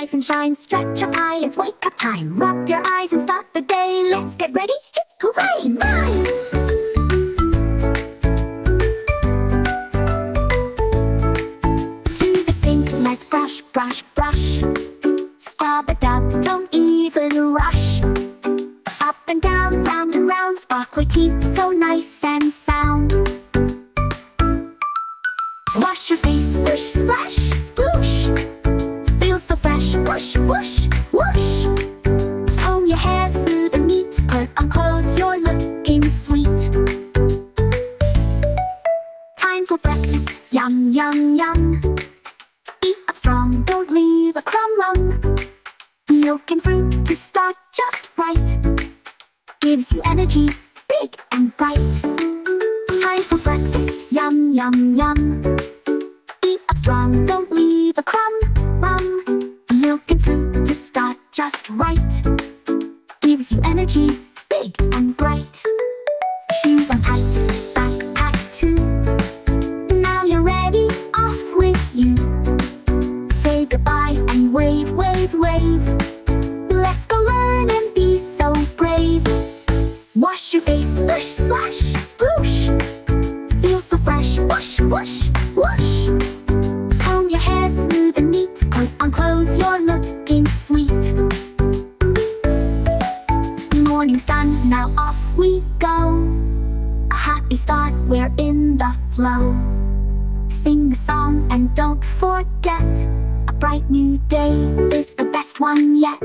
rise and shine, stretch your eye, it's wake up time. Rub your eyes and start the day, let's get ready, hip hooray, nine! To the sink, let's brush, brush, brush. Scrub it up, don't even rush. Up and down, round and round, sparkly teeth, so nice and sound. Wash your face, splish, splash, sploosh. Feels so fresh, whoosh, whoosh, whoosh. Comb your hair smooth and neat, put on clothes, you're looking sweet. Time for breakfast, yum, yum, yum. Eat up strong, don't leave a crumb lung. Milk and fruit to start just right. Gives you energy, big and bright. Time for breakfast, yum, yum, yum. Eat up strong, don't leave a crumb, Milk and fruit to start just right. Gives you energy, big and bright. Shoes on tight, backpack too. Now you're ready, off with you. Say goodbye and wave, wave, wave. Let's go learn and be so brave. Wash your face, splish, splash, sploosh. Feels so fresh, whoosh, whoosh, whoosh. Comb your hair smooth and neat, put on clothes, you're looking sweet. Morning's done, now off we go. A happy start, we're in the flow. Sing a song and don't forget, a bright new day is the best one yet.